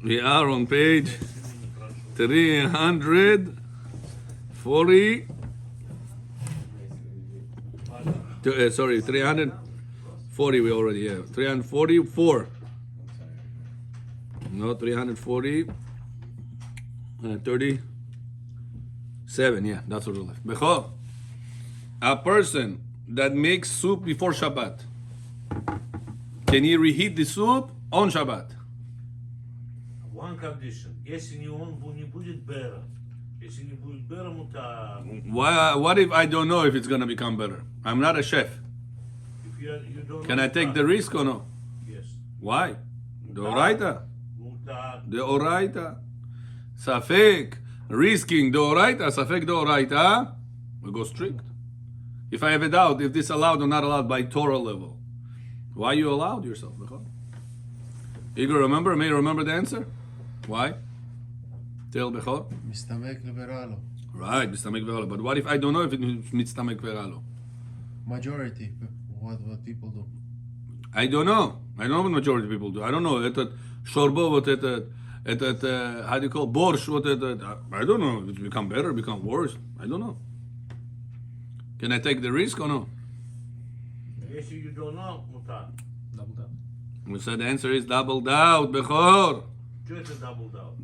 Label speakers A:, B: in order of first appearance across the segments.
A: We are on page 340. Sorry, 340 we already have. 344. No, 340. 37, yeah, that's what we left. Bechor, a person that makes soup before Shabbat, can he reheat the soup on Shabbat?
B: One condition. Если он не будет бера. Если не будет бера, мутар.
A: What if I don't know if it's going to become better? I'm not a chef.
B: If you don't
A: Can
B: know,
A: I take the risk or no?
B: Yes.
A: Why? The Oraita.
B: Mutar.
A: The Oraita. Safek. Risking the Oraita. Safek the Oraita. We go strict. If I have a doubt if this allowed or not allowed by Torah level, why you allowed yourself? Igor, remember? May you remember the answer? Why? Tell Bechor.
C: Mistamek liberalo.
A: Right, mistamek veralo. But what if I don't know if it's mistamek veralo?
C: Majority, what people do.
A: I don't know. I don't know what majority of people do. I don't know. Shorbo, what how do you call borscht? What I don't know. It's become better, become worse. I don't know. Can I take the risk or no?
B: If you don't know, mutar.
D: Double down.
A: We said the answer is double doubt, Bechor.
B: Just a double down.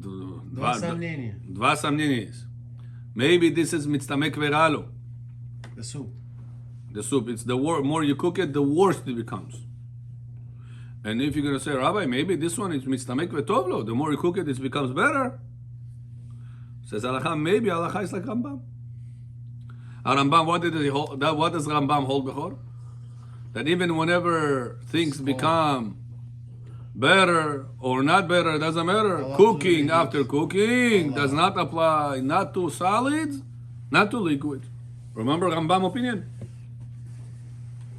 C: Два сомнения.
A: Dva samninis. Maybe this is mitztamek veralo.
C: The soup.
A: The soup. It's the more you cook it, the worse it becomes. And if you're gonna say, Rabbi, maybe this one is mitztamek vetovlo. The more you cook it, it becomes better. Says Halacha, maybe Halacha is like Rambam. Rambam, what did he hold? What does Rambam hold before? That even whenever things become better or not better, doesn't matter. Cooking after cooking does not apply not to solids, not to liquids. Remember Rambam opinion?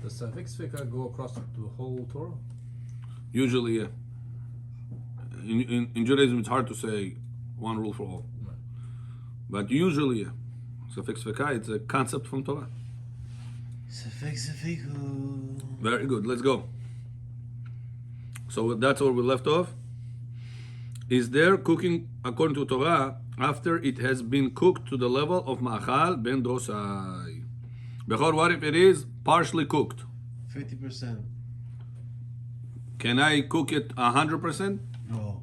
D: Does Safek Sveka go across the whole Torah?
A: Usually, yeah. In Judaism, it's hard to say one rule for all.
D: Right.
A: But usually, yeah. Safek Sveka, it's a concept from Torah.
C: Safek Safiku.
A: Very good. Let's go. So that's where we left off. Is there cooking according to Torah after it has been cooked to the level of ma'achal ben dosai? Bechor, what if it is partially cooked?
C: 50%.
A: Can I cook it 100%?
C: No.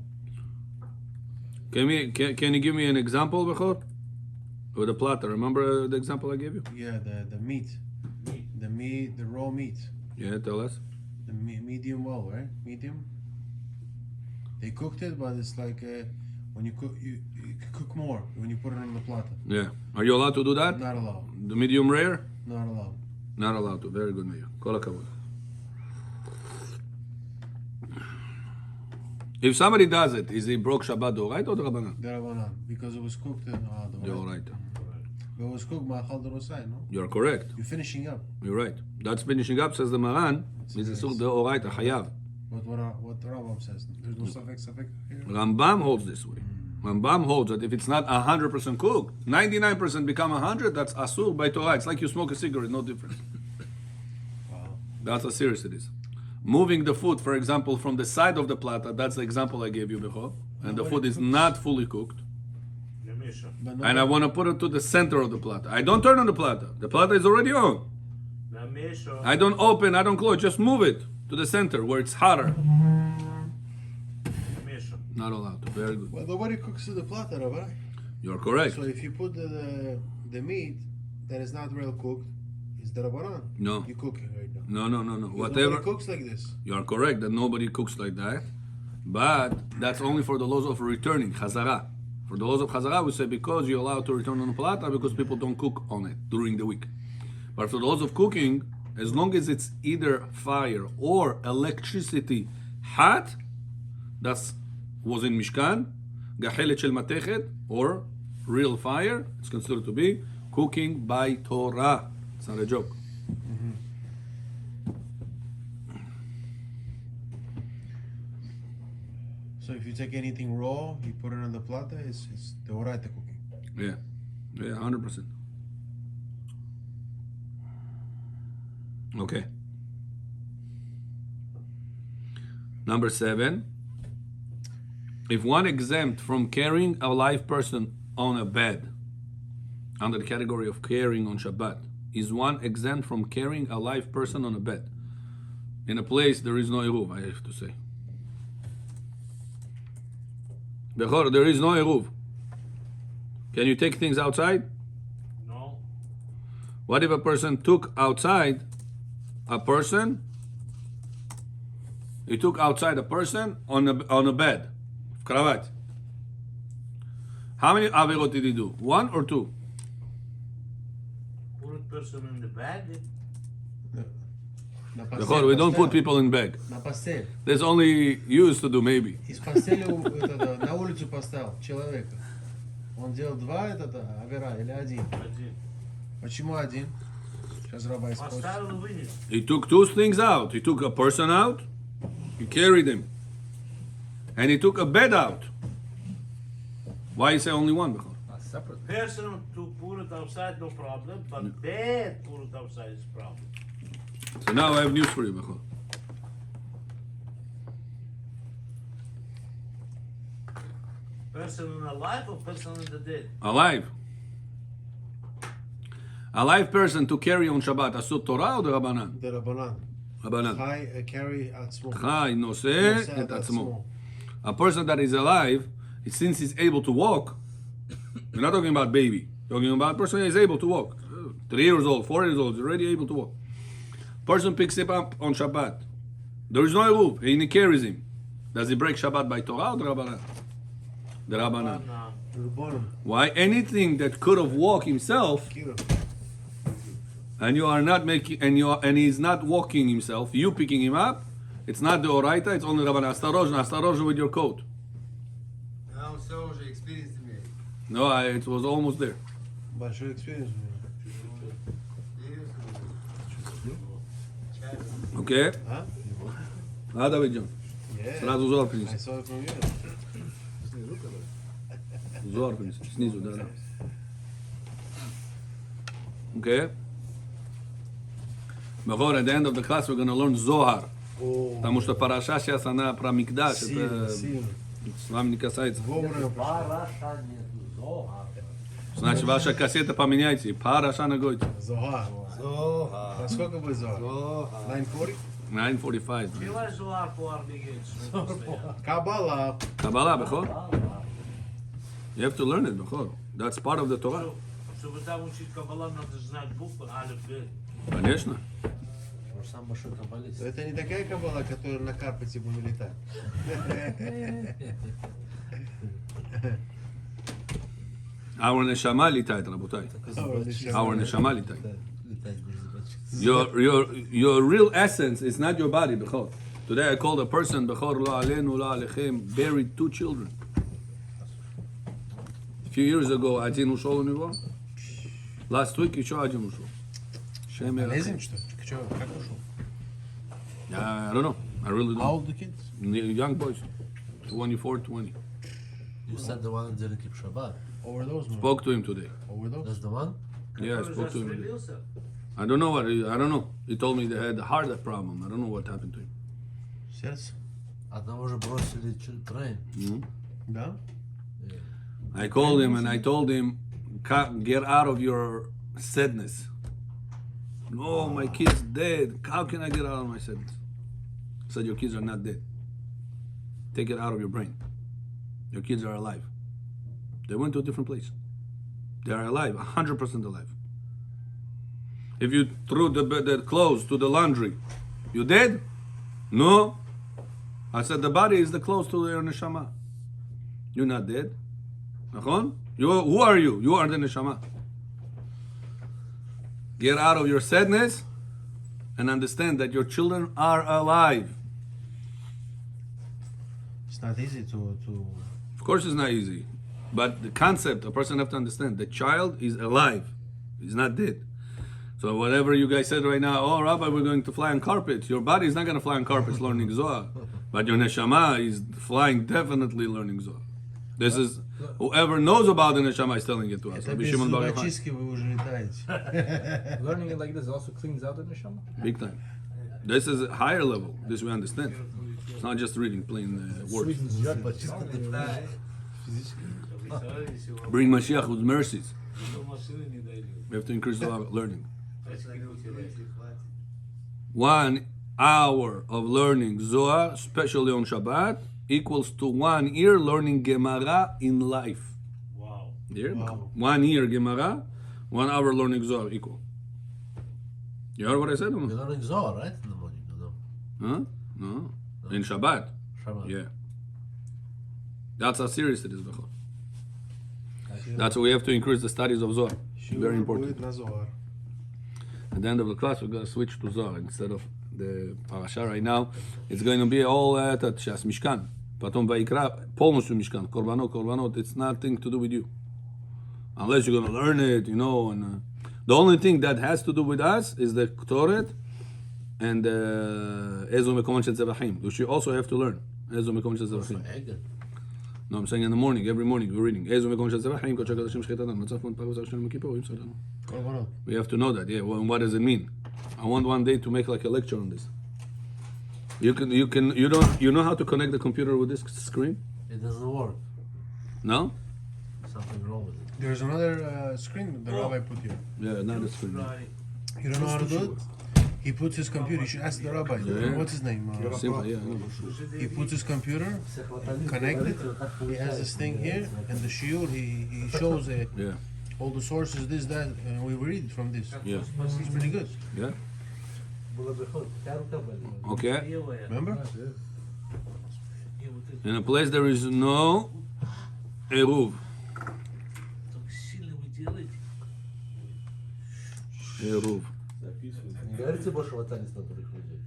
A: Can you give me an example, Bechor? With a platter. Remember the example I gave you?
C: Yeah, the meat. The raw meat.
A: Yeah, tell us.
C: The medium well, right? Medium. They cooked it, but it's like when you cook, you cook more when you put it on the platter.
A: Yeah. Are you allowed to do that?
C: Not allowed.
A: The medium rare?
C: Not allowed.
A: Not allowed to. Very good, Meir. Kol hakavod. If somebody does it, is he broke Shabbat Doraita or the Rabbanan?
C: The Rabbanan, because it was cooked in
A: The Doraita.
C: But it was cooked ma'achal derosai, no?
A: You're correct.
C: You're finishing up.
A: You're right. That's finishing up, says the Maran. Is a sur de Oraita, Hayav.
C: What the Rambam says. There's no safek here.
A: Rambam holds this way. Rambam holds that if it's not 100% cooked, 99% become 100, that's asur by Torah. It's like you smoke a cigarette, no difference.
C: Wow.
A: That's how serious it is. Moving the food, for example, from the side of the platter, that's the example I gave you before, and the food is not fully cooked,
C: But
A: and I want to put it to the center of the platter. I don't turn on the platter. The platter is already on. I don't open, I don't close, just move it to the center where it's hotter. Not allowed to. Very good.
C: Well, nobody cooks to the platter, Rabbi.
A: You're correct.
C: So if you put the meat that is not well cooked, it's the Rabbanan.
A: No.
C: You're cooking right now.
A: No.
C: Because
A: Whatever.
C: nobody cooks like this.
A: You are correct that nobody cooks like that, but that's only for the laws of returning, chazara. For the laws of chazara, we say because you're allowed to return on the platter because people don't cook on it during the week. But for the laws of cooking, as long as it's either fire or electricity hot, that's was in Mishkan, gachelet shel matechet, or real fire, it's considered to be cooking by Torah. It's not a joke.
C: So if you take anything raw, you put it on the platter, it's the oraita cooking.
A: Yeah, 100%. Okay. Number 7. if one exempt from carrying a live person on a bed, under the category of carrying on Shabbat, is one exempt from carrying a live person on a bed? In a place there is no eruv, I have to say. Bechor, there is no eruv. Can you take things outside?
B: No.
A: What if a person took outside a person? He took outside a person on a bed, kravat. How many averot did he do? 1 or 2?
B: Put a person in the bag.
C: На
A: Bechor, we don't put people in bag.
C: На постель.
A: That's only you used to do, maybe.
C: Из постели на улицу поставил человека. Он делал 2 авера или 1?
B: Один.
C: Почему 1? Сейчас раба испортит.
B: Поставил и вынес.
A: He took 2 things out. He took a person out, he carried him, and he took a bed out. Why you say only 1, Bechor?
D: Separate.
B: Person to put it outside, no problem. But bed put it outside is problem.
A: So now I have news for you, Bechor.
B: Person in alive or person in the dead?
A: Alive. A live person to carry on Shabbat, asut Torah or the Rabbanan?
C: זה רבנן.
A: Rabbanan.
C: חי carry עצמו.
A: Chai noseh et atzmo. A person that is alive, since he's able to walk, we're not talking about baby. We're talking about a person that is able to walk. 3 years old, 4 years old, is already able to walk. Person picks him up on Shabbat. There is no eruv, and he carries him. Does he break Shabbat by Torah or the Rabbanan? The Rabbanan.
C: רבונם.
A: Why? Anything that could have walked himself,
C: כאילו.
A: and you are not making, and he's not walking himself, you picking him up, it's not the Oraita, it's only Rabbanan. Astarozh with your coat.
E: I'm so experienced me.
A: No, it was almost there.
C: Большой experience.
A: Okay?
C: А?
A: Давид Джон.
C: Yeah.
A: Сразу зор
C: I
A: принеси.
C: saw it from you.
A: Зор принеси. Снизу, да. Okay? Бехор, at the end of the class we're going to learn Zohar.
C: О,
A: Потому что параша сейчас она про Микдаш.
C: сильно,
A: Это
C: сильно.
A: с вами не касается.
C: Вовремя пришел.
D: Параша нету, Зоар.
A: Значит, ваша кассета поменяйте. Параша на год.
C: Зоар.
E: Zohar.
C: А сколько будет Зоар?
E: Zohar.
C: 940?
A: 9:45.
B: Fila zoar for our begins.
C: Kabbalah.
A: Kabbalah, Bechor. You have to learn it, Bechor. That's part of the Torah.
B: Чтобы там учить Каббала, надо знать буквы Алиф, Бет.
A: Конечно.
D: Он сам большой каббалист.
C: Это не такая каббала, которая на карпете будем летать.
A: Our neshama litait, Rabotai. Our neshama litait.
D: Летать без зубочек.
A: Your real essence is not your body, Bechor. Today I called a person, Bechor lo alenu lo alechem, buried 2 children. A few years ago, один ушел у него. Last week, еще один ушел. Шем
C: Болезнь, что ли? Чё, как ушел?
A: I don't know. I really
C: How
A: don't.
C: old the kids?
A: Young boys. 24, 20.
D: You said the one that didn't keep Shabbat.
C: Overdose, man.
A: Spoke to him today.
C: Overdose?
D: That's the one?
A: Yeah, I spoke to him today.
B: Застрелился?
A: I don't know what. I don't know. He told me they had a heart problem. I don't know what happened to him.
C: Сердце?
D: Одного же бросили трейн.
C: Да?
A: I called him and I told him, get out of your sadness. No, my kid's dead. How can I get out of my sadness? I said, your kids are not dead. Take it out of your brain. Your kids are alive. They went to a different place. They are alive, 100% alive. If you threw the clothes to the laundry, you dead? No. I said, the body is the clothes to your neshama. You're not dead. Nachon? Who are you? You are the neshama. Get out of your sadness and understand that your children are alive.
C: It's not easy to
A: Of course it's not easy. But the concept, a person have to understand, the child is alive. He's not dead. So whatever you guys said right now, oh Rabbi, we're going to fly on carpets. Your body is not going to fly on carpets learning Zohar. But your neshama is flying definitely learning Zohar. This is, whoever knows about the neshama is telling it to us.
C: Это
A: Rabbi
C: без
A: Shimon Bar Yochai.
C: зубочистки вы уже летаете.
D: Learning it like this also cleans out the neshama.
A: Big time. This is a higher level. This we understand. It's not just reading plain words.
D: Sweden's Shabbat.
A: Bring Mashiach with mercies. We have to increase our learning. 1 hour of learning Zohar, especially on Shabbat, equals to 1 year learning Gemara in life.
B: Wow.
A: Yeah?
C: Wow.
A: 1 year Gemara, 1 hour learning Zohar equal. You heard what I said? Or
D: We're
A: no?
D: learning Zohar, right? In the morning, no?
A: Huh? No. In Shabbat.
D: Shabbat.
A: Yeah. That's how serious it is, Bechor. That's why we have to increase the studies of Zohar. Very important.
C: Будет на Zohar.
A: At the end of the class, we're going to switch to Zohar instead of the parasha right now. It's going to be all at Shas Mishkan. Потом Вайкра, полностью Mishkan. Korbanot. It's nothing to do with you. Unless you're going to learn it, you know. And the only thing that has to do with us is the Ktoret and Ezo Mekomon Shel Zevachim, which you also have to learn. Ezo Mekomon Shel Zevachim.
D: Egg.
A: No, I'm saying in the morning, every morning we're reading. Ezo Mekomon Shel Zevachim, Kodesh HaKodashim Shechitadan, Matzaf Mon Parvus Hashem Kippur, Yom Sadan.
C: Korbanot.
A: We have to know that. Yeah. What does it mean? I want one day to make like a lecture on this. You know how to connect the computer with this screen?
D: It doesn't work.
A: No?
D: Something wrong with it.
C: There's another screen the rabbi put here.
A: Yeah, not a screen.
C: You don't know how to do it? He puts his computer. You should ask the rabbi.
A: Yeah.
C: What's his name?
A: Simple, yeah. I know.
C: He puts his computer connected. He has this thing here, and the shiur. He shows
A: Yeah.
C: all the sources, this, that, and we read from this.
A: Yeah.
C: It's pretty good.
A: Yeah. Okay.
C: Remember?
A: In a place there is no eruv. Eruv.
D: Говорите больше в отеле с натурных людей.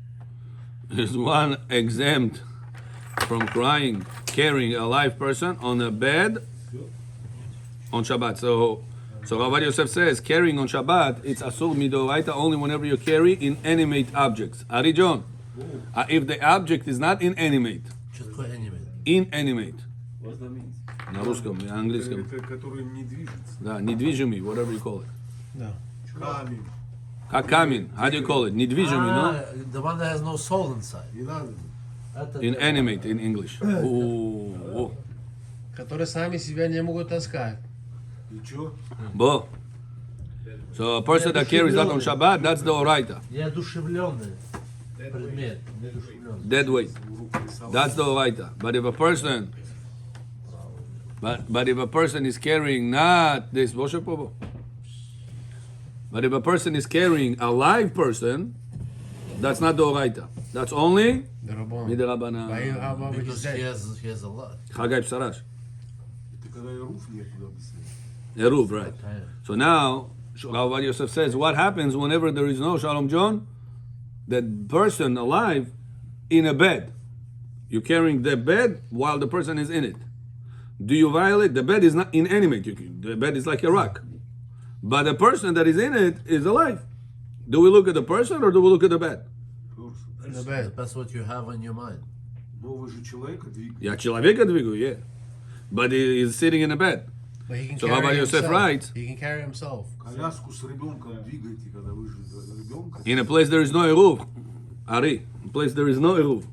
A: Is one exempt from crying, carrying a live person on a bed on Shabbat. So Rav Yosef says carrying on Shabbat it's asur midoraita only whenever you carry inanimate objects. Ari John, if the object is not inanimate,
D: Что такое anime?
A: inanimate.
E: What that means?
A: На русском, на английском.
F: Это который не движется.
A: Да, недвижимый, whatever you call it.
C: No.
F: Камень.
A: Как камень, how do you call it? Недвижимый, no?
D: The one that has no soul inside.
F: Не надо.
D: Это
A: Inanimate in English. Ooh.
C: Которые сами себя не могут таскать.
F: И чё?
A: Bo. So a person that carries that on Shabbat, that's the oraita.
D: неодушевленный предмет. Неодушевленный.
A: Dead weight. That's the oraita. But if a person, but if a person is carrying not this, but if a person is carrying a live person, that's not the oraita. That's only
C: The Rabban.
A: midrabbanan.
C: How about with his
D: Because
C: dead?
D: he has a lot.
A: Chagai Psarash.
F: Это когда и руф нет туда объяснить.
A: Eruv, right. So now, Rav Yosef says, what happens whenever there is no Shalom John? That person alive in a bed. You're carrying the bed while the person is in it. Do you violate? The bed is not inanimate. The bed is like a rock. But the person that is in it is alive. Do we look at the person or do we look at the bed?
C: In the bed.
D: That's what you have on your mind.
F: Новый же человека двигает.
A: Yeah, человека двигаю, yeah. But he is sitting in a bed.
C: But he can
A: So
C: carry
A: Rabbi Yosef
C: himself.
A: writes,
C: He can carry himself.
F: Коляску с ребенком двигаете, когда вы же ребенка.
A: in a place there is no eruv, Ari, in a place there is no eruv.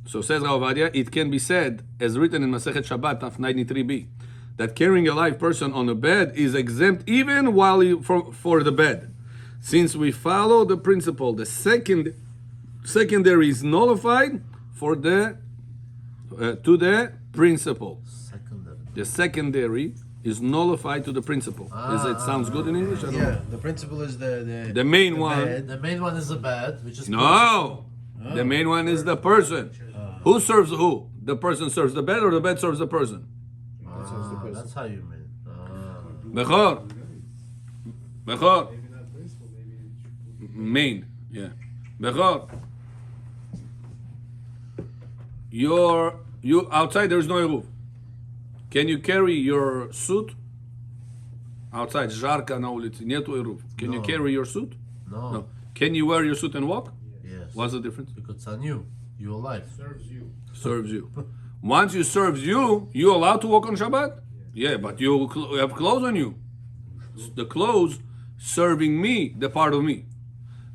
A: So says Rav Ovadia, it can be said, as written in Masechet Shabbat, Taf 93b, that carrying a live person on a bed is exempt even while for the bed, since we follow the principle. The secondary is nullified for the to the principle.
D: Secondary.
A: The secondary is nullified to the principle. It sounds good in English? I don't know.
C: Yeah, the principle is
A: The main one.
C: bed.
D: The main one is the bed, which is
A: No, the main one is the person. Who serves who? The person serves the bed or the bed serves the person?
D: That's how you mean.
A: Bechor. Bechor. Main. Yeah. Bechor. You outside there is no eruv. Can you carry your suit? Outside, жарко на улице, нету eruv. Can you
D: No.
A: carry your suit?
D: No.
A: No. Can you wear your suit and walk?
D: Yes.
A: What's the difference?
D: Because it's on you. You're alive.
A: Serves you. Once you serves you allowed to walk on Shabbat? Yeah, but you have clothes on you. The clothes serving me, the part of me.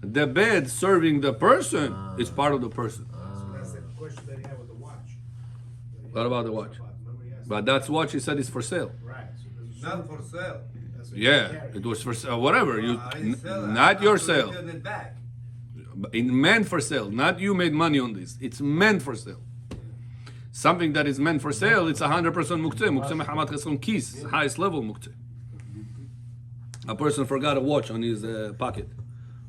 A: The bed serving the person is part of the person.
G: That's the question that he had with
A: What about the watch? But that's watch he said is for sale.
G: Right. So there's a
E: Not
G: certain-
E: for sale.
G: that's what you
A: Yeah,
G: carry.
A: it was for sale. Whatever you,
E: I didn't sell it.
A: not
E: I
A: your
E: have to
A: sale.
E: return it back.
A: It meant for sale. Not you made money on this. It's meant for sale. Something that is meant for sale, it's 100% muktzeh. Muktzeh mehamat chesron kis, highest level muktzeh. A person forgot a watch on his pocket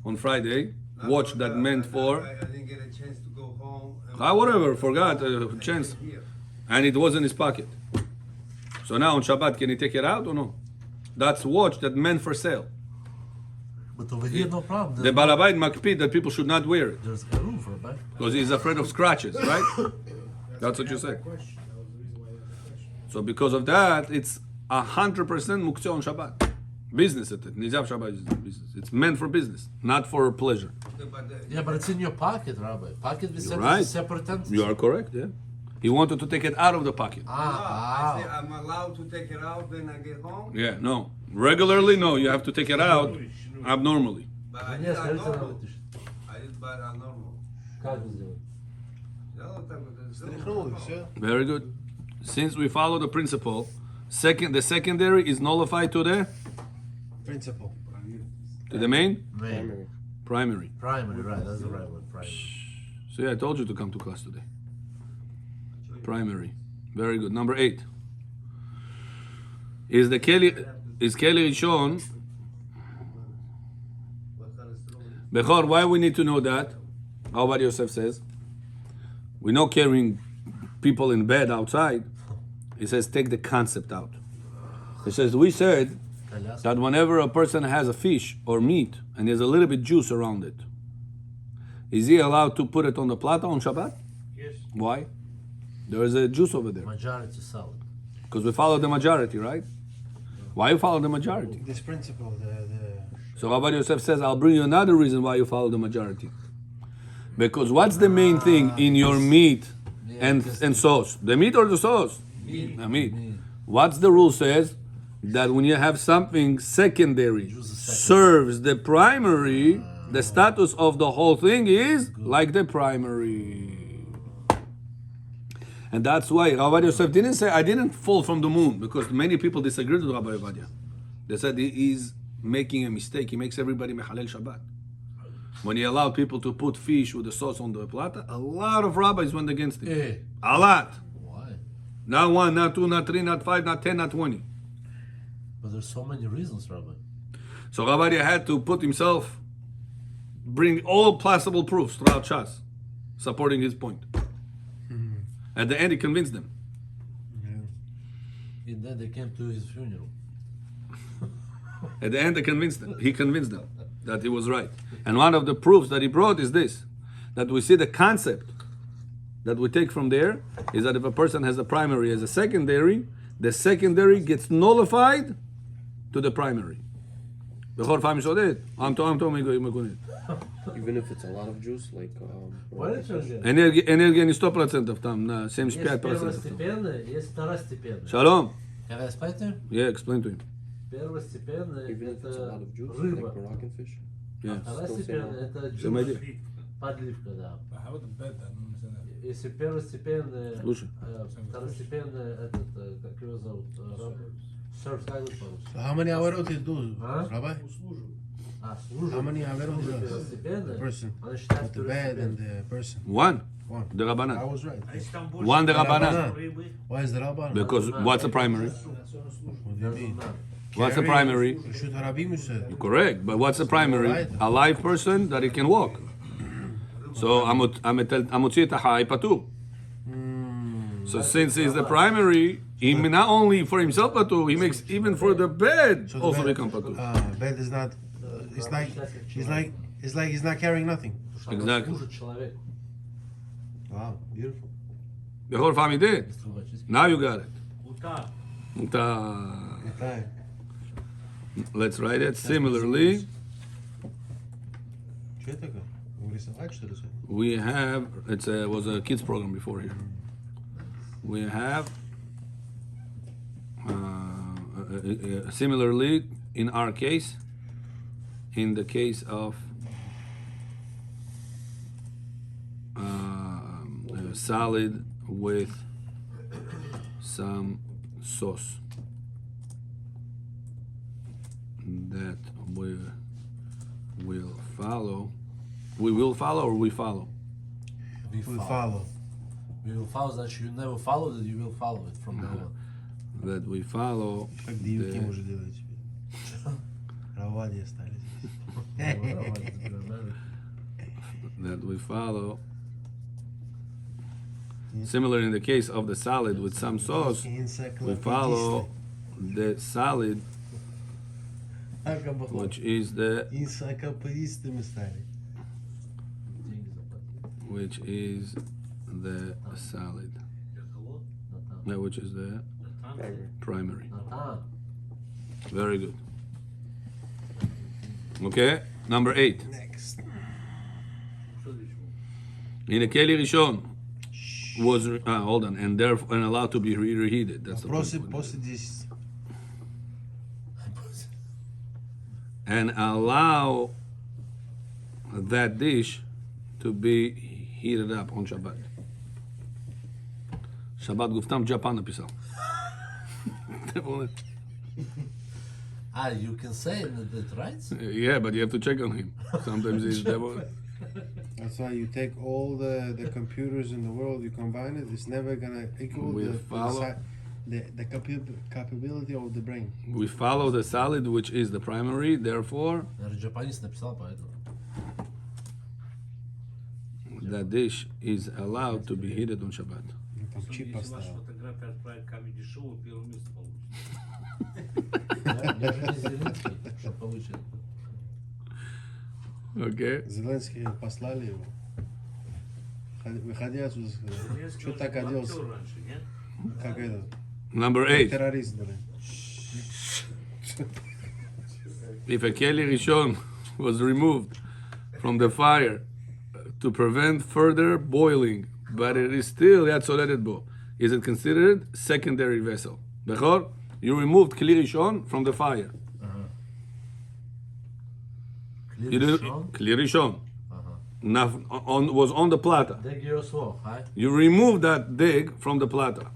A: on Friday. Watch that meant for
E: I didn't get a chance to go home.
A: whatever, forgot a chance,
E: Here.
A: and it was in his pocket. So now on Shabbat, can he take it out or no? That's watch that meant for sale.
H: But over here, no problem.
A: The Balabait makpid that people should not wear it
H: There's a room for it, right?
A: because he's afraid of scratches, right? That's what you
G: Asked
A: said.
G: that question. That was the reason why I asked the question.
A: So because of that, it's 100% muktzeh on Shabbat. Business at it. Nizav Shabbat is business. It's meant for business, not for pleasure.
E: Okay, but
H: Yeah, but it's in your pocket, Rabbi. Pocket we said
A: right.
H: is a separate entity.
A: You are correct, yeah. He wanted to take it out of the pocket.
E: I say I'm allowed to take it out when I get home.
A: Yeah, no. Regularly, no. You have to take it out abnormally.
E: But I did
H: Yes, that's
E: abnormal. I did buy abnormal.
A: Very good. Since we follow the principle, the secondary is nullified to the
C: Principle.
A: main
H: Main.
A: primary.
H: Primary, right. That's the right word. Primary.
A: See, I told you to come to class today. Primary. Very good. Number 8. Is Keli Rishon Bechor? Why we need to know that? How Yosef says? We know carrying people in bed outside. He says take the concept out. He says we said that whenever a person has a fish or meat and there's a little bit juice around it, is he allowed to put it on the plata on Shabbat?
B: Yes.
A: Why? There is a juice over there.
H: Majority solid.
A: Because we follow the majority, right? Why you follow the majority?
C: This principle,
A: So Rabbi Yosef says, I'll bring you another reason why you follow the majority. Because what's the main thing in your meat and sauce? The meat or the sauce? The meat. What's the rule says? That when you have something secondary serves the primary, the status of the whole thing is like the primary. And that's why Rabbi Yosef didn't say, I didn't fall from the moon, because many people disagreed with Rabbi Ovadia. They said he's making a mistake. He makes everybody mechalel Shabbat. When he allowed people to put fish with the sauce on the plata, a lot of rabbis went against him.
H: Eh.
A: A lot.
H: Why?
A: Not 1, not 2, not 3, not 5, not 10, not 20.
H: But there's so many reasons, Rabbi.
A: So Rabbi had to put himself, bring all possible proofs throughout Shas, supporting his point. At the end, he convinced them.
H: And then they came to his funeral.
A: At the end, he convinced them that he was right. And one of the proofs that he brought is this, that we see the concept that we take from there is that if a person has a primary as a secondary, the secondary gets nullified to the primary.
I: Even if it's a lot of juice, like
D: Why did you do that?
A: Энергия не 100% там, на 75%.
D: Первостепенное, есть второстепенное.
A: Shalom.
H: Can I explain to you?
A: Yeah, explain to him.
D: Первостепенное
I: even if it's a lot
D: это
I: of juice,
D: рыба.
I: like Moroccan fish.
A: Yeah.
D: Второстепенное это
A: Same idea.
D: juice, подливка, да.
G: But how about the bed then? I don't understand that.
D: Если первостепенное,
A: Слушай.
D: второстепенное этот, как его зовут, серф, как его зовут?
C: So how many averot is do,
D: Huh?
C: Rabbi?
D: Служит.
C: How many averot is the
D: Первостепенное,
C: person
D: она считается
C: with the bed and
D: второстепенной.
C: the person?
A: One.
C: One.
A: The
C: I
A: Rabbanan.
C: was right.
A: One the Rabbanan.
E: Рыбы.
C: Why is the Rabban?
A: Because what's the primary?
C: What do you mean?
A: What's the primary?
C: Should Harabim you said.
A: Correct. But what's the primary? A live person that he can walk. So Amotzi Tahai Patu. So since he's the primary, he not only for himself Patu, he makes even for the bed
C: So the
A: also
C: bed-
A: become Patu.
C: Bed is not. It's like he's not carrying nothing.
A: Exactly.
D: Служит человеку.
C: Wow, beautiful.
A: The whole family did. Now you got it.
B: Ута.
C: Okay.
A: Let's write it similarly.
C: Что это такое? Вы рисовать что ли?
A: We have, was a kids program before here. We have, similarly, in our case, in the case of solid with some sauce that we will follow. We will follow or we follow?
H: We
C: We
H: follow.
C: follow.
H: We will follow that you never followed it, you will follow it from now on.
A: That we follow
C: Как девки
A: the,
C: может делать себе. Равади остались.
A: that we follow. Similar in the case of the salad with some sauce, we follow the salad, which is the
C: Энциклопедисты мы стали.
A: salad,
B: Halachot,
A: yeah, which is the
B: Natan,
A: primary.
H: Natan.
A: Very good. Okay, number 8.
C: Next.
B: что здесь?
A: In a keli rishon was hold on, and therefore and allowed to be reheated. That's the
C: Вопросы
A: point.
C: после 10.
A: And allow that dish to be heated up on Shabbat. Shabbat Guftam Japan написал.
H: You can say that, right?
A: Yeah, but you have to check on him. Sometimes he's devil.
C: That's why you take all the computers in the world, you combine it, it's never gonna equal
A: We follow-
C: the capability of the brain.
A: We follow the salad, which is the primary. Therefore,
H: Наверное, Japanese написал, поэтому.
A: that dish is allowed to be heated on Shabbat.
C: Ну, там чип
B: Если ваши
C: поставил.
B: фотографии отправить Comedy Show, первое место получится.
H: Я же не Зеленский, что получит.
A: Okay.
C: Зеленский послали его. Выходи отсюда, сказал.
B: Зеленский
C: Что
B: он
C: так
B: был
C: оделся?
B: актер раньше, нет?
C: Как это?
A: Number 8.
C: Террорист, блин.
A: If a keli rishon was removed from the fire to prevent further boiling, but it is still yad soledet bo, is it considered secondary vessel? Bechor, you removed keli rishon from the fire. You didn't, keli rishon was on the plata.
H: Dig yourself, huh?
A: You remove that dig from the plata.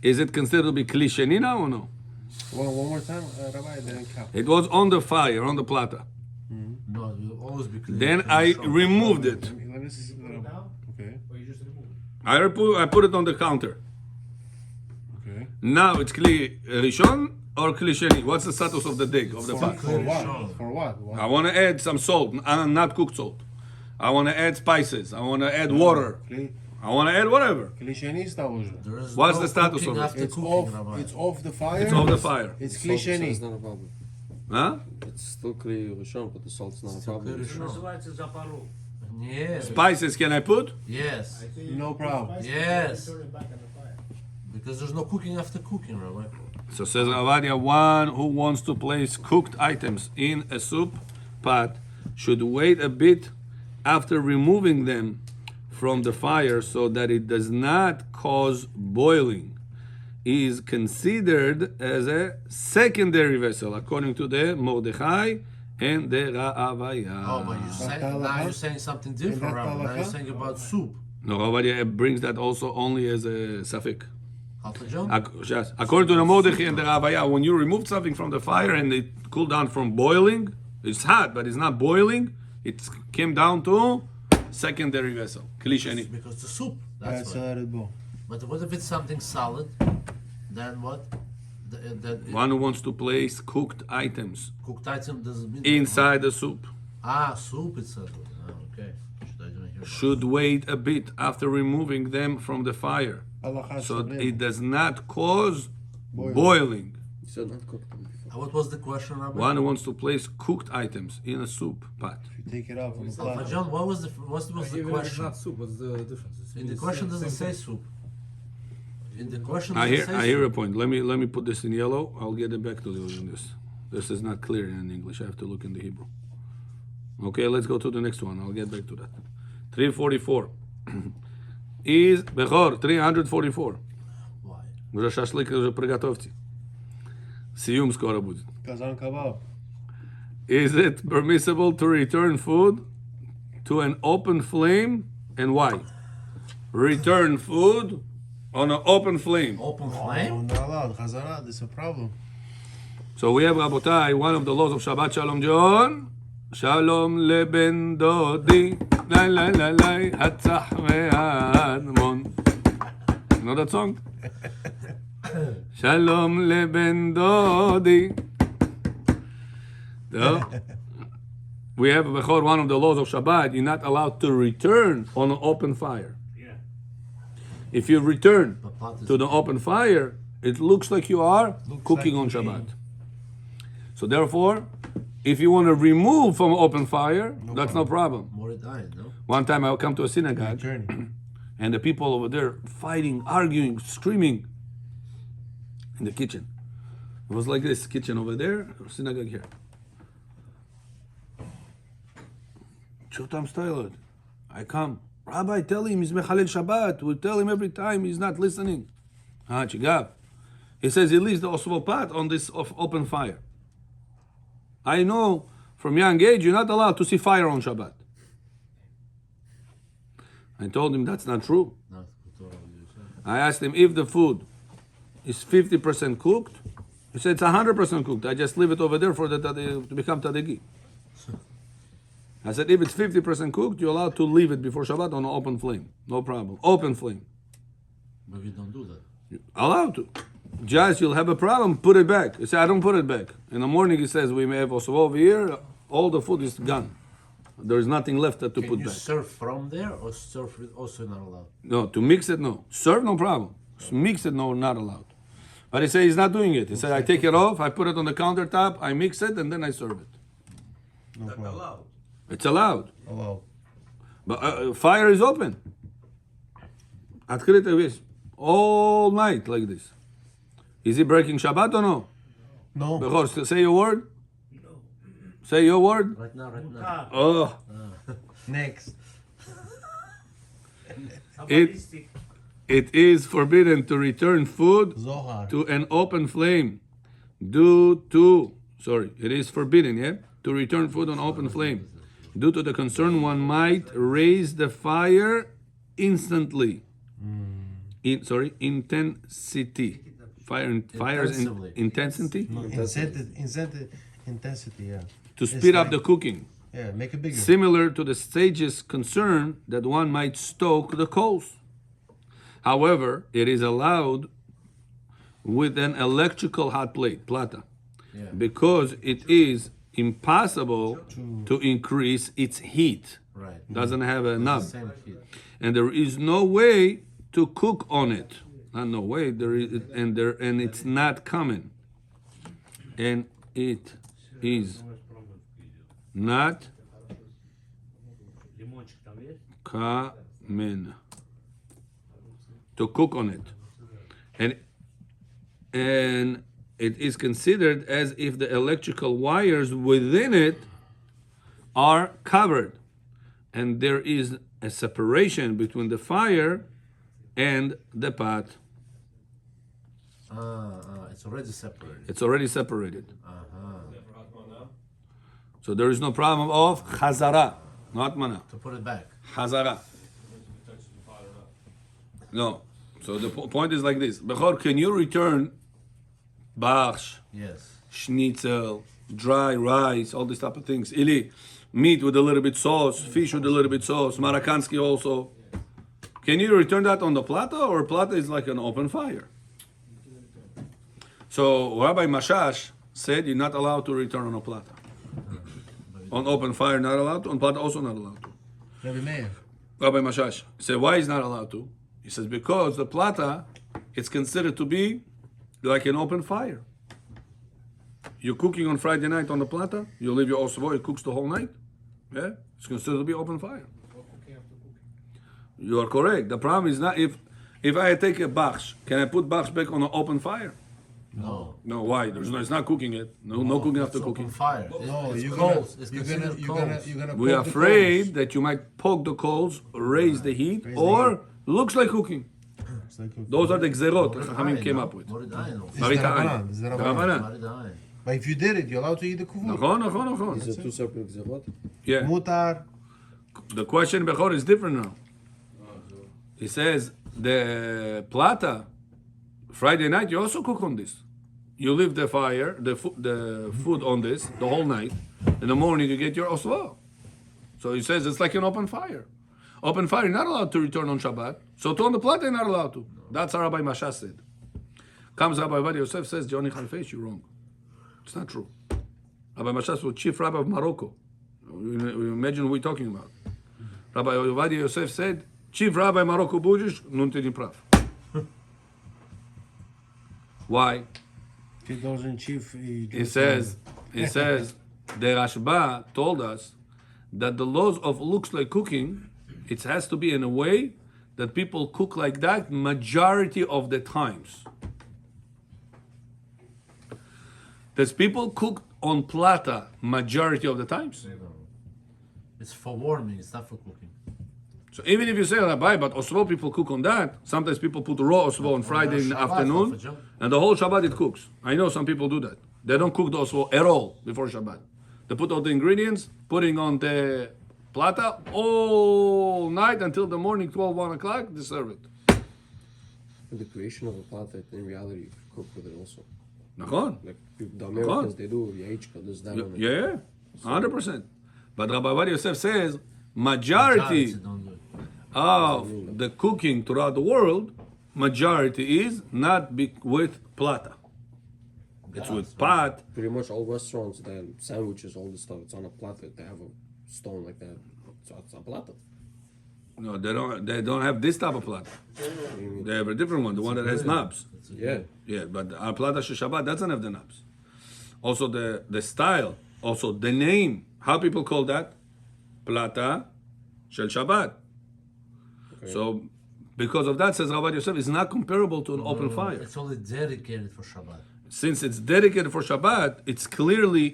A: Is it considered to be kli sheni now or no?
C: One more time, Rabbi, then cap.
A: It was on the fire, on the plata.
H: No, it will always be clear.
A: Then I removed it.
C: Let me see.
G: Now?
C: Okay,
G: Or you just remove it?
A: I put it on the counter.
C: okay.
A: Now it's kli rishon or kli sheni. What's the status of the dig of the pot?
C: For what? For what?
A: I want to add some salt, not cooked salt. I want to add spices. I want to add water. I want to add whatever.
C: Клишени стал уже.
H: There is
A: What's
H: no
A: the status
H: cooking
A: of it?
H: after
C: It's
H: cooking,
C: off.
H: Rabbi.
C: It's off the fire.
A: It's off the fire.
C: It's
I: Salt is
C: клишени.
I: not a problem.
A: Huh?
I: It's still clear Rishon, but the salt's not a
H: Still
I: problem.
H: clear
B: Это
H: Rishon.
B: называется запорол.
H: Yes.
A: Spices can I put?
H: Yes.
G: I think
C: No
G: you
C: problem.
G: spice it
H: Yes.
G: and turn it back on the fire.
H: Because there's no cooking after cooking, Rabbi.
A: So says Avadia, one who wants to place cooked items in a soup pot should wait a bit after removing them from the fire so that it does not cause boiling. He is considered as a secondary vessel according to the Mordechai and the Ra'avaya.
H: Oh, but now you're saying something different,
C: that
H: Rabbi. Now you're
C: halacha?
H: saying about soup.
A: No, Avadia brings that also only as a safik.
H: Halachot?
A: Yes. According to the Mordechai and the Ra'avaya, when you remove something from the fire and it cooled down from boiling, it's hot, but it's not boiling, it came down to secondary vessel. Kli sheni.
H: Because the soup. That's
C: That's
H: why.
C: a Red Bull.
H: But what if it's something solid? Then what?
A: One who wants to place cooked items
H: Cooked item doesn't mean
A: inside the soup
H: soup. It says. Okay. Should I didn't hear about
A: should wait a bit after removing them from the fire
C: Halacha
A: so
C: shabbat.
A: it does not cause boiling.
I: You said not cooked them before.
H: What was the question, Rabbi?
A: One who wants to place cooked items in a soup pot.
C: You take it out from the
H: But
C: plate.
H: John, what was the
D: Even if it's
H: question?
D: not soup, what's the difference?
H: In the
D: It's
H: question
D: same
H: doesn't say
D: thing.
H: soup. In the question
A: I
H: doesn't
A: hear
H: say
A: a
H: soup.
A: point. Let me put this in yellow. I'll get it back to you on this. This is not clear in English. I have to look in the Hebrew. Okay, let's go to the next one. I'll get back to that. 344 is Bechor 344.
H: Why?
A: Уже шашлык уже приготовьте. Сиюм скоро будет.
C: Kazan kebab.
A: Is it permissible to return food to an open flame and why? Return food on an open flame.
H: Open
C: Oh,
H: flame?
C: not allowed. Chazara, this is a problem.
A: So we have, Rabotai, one of the laws of Shabbat Shalom John. Shalom leben dodi, la la la la, hatzach ve'admon. You know that song? Shalom leben dodi. So, we have before one of the laws of Shabbat. You're not allowed to return on an open fire.
B: Yeah.
A: If you return
H: The pot is
A: to the open fire, it looks like you are cooking on
C: like me.
A: Shabbat. So therefore, if you want to remove from open fire, that's no problem.
H: Moretov, no?
A: One time I come to a synagogue,
C: Journey.
A: and the people over there fighting, arguing, screaming in the kitchen. It was like this: kitchen over there, synagogue here. Chotam style. I come. Rabbi, tell him he's mechalel Shabbat. We tell him every time he's not listening. Chigav. He says he leaves the osvo pot on this open fire. I know from young age you're not allowed to see fire on Shabbat. I told him that's not true.
H: Not Torah, you said.
A: I asked him if the food is 50% cooked. He said it's 100% cooked. I just leave it over there for the to become tadegi. I said if it's 50% cooked, you're allowed to leave it before Shabbat on an open flame. No problem. Open flame.
H: But we don't do that.
A: Allowed to. Just you'll have a problem, put it back. He said, I don't put it back. In the morning he says, we may have also over here, all the food is gone. There is nothing left to
H: Can
A: put
H: you
A: back.
H: serve from there or serve it also not allowed?
A: No, to mix it, no. Serve, no problem. Mix it, no, not allowed. But he said he's not doing it. He said, I take it off, I put it on the countertop, I mix it, and then I serve it.
C: No
B: Not
C: problem.
B: allowed.
A: It's allowed.
C: Allowed.
A: But fire is open. Открытый весь. All night like this. Is he breaking Shabbat or no?
C: No.
A: Bechor, say your word. Say your word.
H: Right now.
A: Oh,
C: Next.
B: Kabbalistic.
A: it is forbidden to return food
C: Zohar.
A: to an open flame it is forbidden, yeah, to return food on open flame due to the concern one might raise the fire instantly. Intensity. Fire's intensity
C: No, intensity, yeah.
A: to
C: It's
A: speed up
C: like-
A: the cooking.
C: Yeah, make it bigger.
A: Similar to the stage's concern that one might stoke the coals. However, it is allowed with an electrical hot plate, plata,
H: Yeah.
A: because it is impossible to increase its heat.
H: Right.
A: Doesn't have a knob,
H: Same heat.
A: and there is no way to cook on it. Not no way. There is, and it's not common, and it is not
B: Лимончик там есть?
A: common to cook on it, and it is considered as if the electrical wires within it are covered, and there is a separation between the fire and the pot.
H: It's already separated.
A: It's already separated,
H: Uh-huh.
A: so there is no problem of chazara, not mana.
H: To put it back.
A: Chazara. No. So the point is like this. Bechor, can you return barsh,
H: Yes.
A: schnitzel, dry rice, all these type of things? Ili, meat with a little bit sauce, fish with a little bit sauce, marakansky also. Can you return that on the plata, or plata is like an open fire? So Rabbi Mashash said you're not allowed to return on a plata. On open fire, not allowed to. On plata, also not allowed to.
C: Rabbi Meir.
A: Rabbi Mashash said, why he's not allowed to? He says, because the plata, it's considered to be like an open fire. You're cooking on Friday night on the plata, you leave your osvo, it cooks the whole night. Yeah, it's considered to be open fire. You are correct. The problem is not if I take a baksh, can I put baksh back on an open fire?
H: No.
A: No, why? It's not cooking it. No cooking after
H: It's
A: cooking.
H: open fire.
C: No,
H: It's
C: you're
H: coals.
C: gonna,
H: It's
C: you're gonna,
H: considered
C: you're gonna,
H: coals.
C: you're gonna.
A: We're
C: poke the
A: afraid that you might poke the coals, raise the heat,
C: Raise the
A: or looks like cooking.
C: coals. It's like-
A: Those are the gzerot that Chachamim came up with.
H: Moretov.
C: It's
A: Marit
C: Rabbanan,
A: ha'ayin.
C: it's Rabbanan.
A: Rabbanan.
H: Moretov.
C: But if you did it, you're allowed to eat the kuvut.
A: נכון.
I: These are two separate gzerot.
A: Yeah.
C: Mutar.
A: The question Bechor is different now. He says, the plata, Friday night, you also cook on this. You leave the fire, the food on this the whole night. In the morning, you get your oslo. So he says it's like an open fire. Open fire, you're not allowed to return on Shabbat. So to on the plata, you're not allowed to. That's how Rabbi Moshe said. Comes Rabbi Ovadia Yosef, says, Johnny Khalfesh, you're wrong. It's not true. Rabbi Moshe was chief rabbi of Morocco. You imagine what we're talking about. Rabbi Ovadia Yosef said, chief rabbi Morocco Bujish, nuntin prav. Why?
C: He goes in chief.
A: He says, the Rashba told us that the laws of looks like cooking, it has to be in a way that people cook like that majority of the times. Does people cook on plata majority of the times?
H: It's for warming, it's not for cooking.
A: So even if you say Rabbi, but oslo people cook on that, sometimes people put raw oslo on Friday in the
H: Shabbat,
A: afternoon,
H: for Shabbat.
A: and the whole Shabbat it cooks. I know some people do that. They don't cook the oslo at all before Shabbat. They put all the ingredients, putting on the plata all night until the morning, 12, 1 o'clock, they serve it.
I: And the creation of a plata, in reality, you can cook with it also.
A: Nachon?
I: Like the Americans, they do yaичка, this, that, on it.
A: Yeah, 100%. But Rabbi Ovadia Yosef says, majority
H: Don't do it.
A: of the cooking throughout the world, majority is not with plata. It's with pot.
I: Pretty much all restaurants, then sandwiches, all this stuff, it's on a plata. They have a stone like that. So it's a plata.
A: No, they don't. They don't have this type of plata. They have a different one, the one that has knobs.
I: Yeah.
A: Yeah, but our plata shel Shabbat doesn't have the knobs. Also the style, also the name. How people call that? Plata shel Shabbat.
I: Okay.
A: So because of that, says Rabbi Yosef, it's not comparable to an open fire.
H: It's only dedicated for Shabbat.
A: Since it's dedicated for Shabbat, it's clearly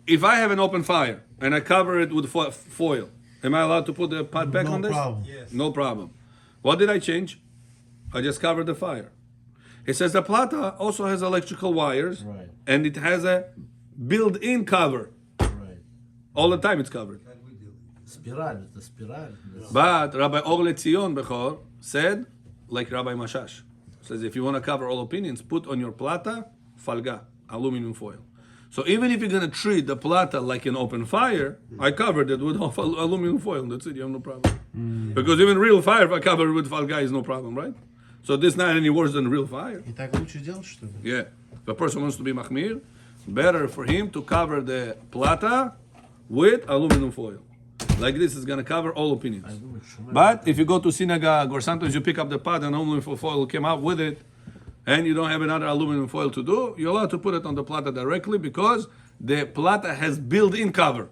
A: if I have an open fire and I cover it with foil, am I allowed to put the pot back on this?
C: No problem.
F: Yes.
A: No problem. What did I change? I just covered the fire. It says the plata also has electrical wires,
H: Right.
A: and it has a built-in cover.
H: Right.
A: All the time it's covered.
H: Spiral, it's the spiral.
A: But Rabbi Orle Tzion Bechor said, like Rabbi Mashash, says if you want to cover all opinions, put on your plata falga, aluminum foil. So even if you're going to treat the plata like an open fire, I covered it with aluminum foil. That's it, you have no problem. Because even real fire, if I cover it with falga, is no problem, right? So this is not any worse than real fire.
C: И так лучше делать, что ли?
A: Yeah. If a person wants to be machmir, better for him to cover the plata with aluminum foil. Like this is going to cover all opinions. But if you go to synagogue or sometimes you pick up the pot and aluminum foil came out with it, and you don't have another aluminum foil to do, you're allowed to put it on the plata directly because the plata has built-in cover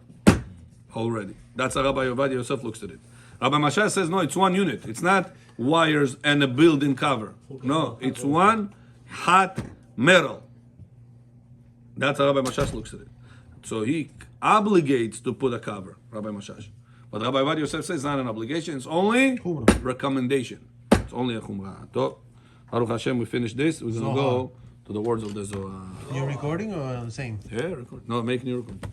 A: already. That's how Rabbi Ovadia Yosef looks at it. Rabbi Moshe says, no, it's one unit. It's not wires and a built-in cover. No, it's one hot metal. That's how Rabbi Moshe looks at it. So he obligates to put a cover, Rabbi Moshe. But Rabbi Ovadia Yosef says it's not an obligation, it's only recommendation. It's only a chumrah. So, Baruch Hashem, we finish this. We're going to go to the words of the Zohar.
C: You're recording or the same?
A: Yeah, record. No, make new record.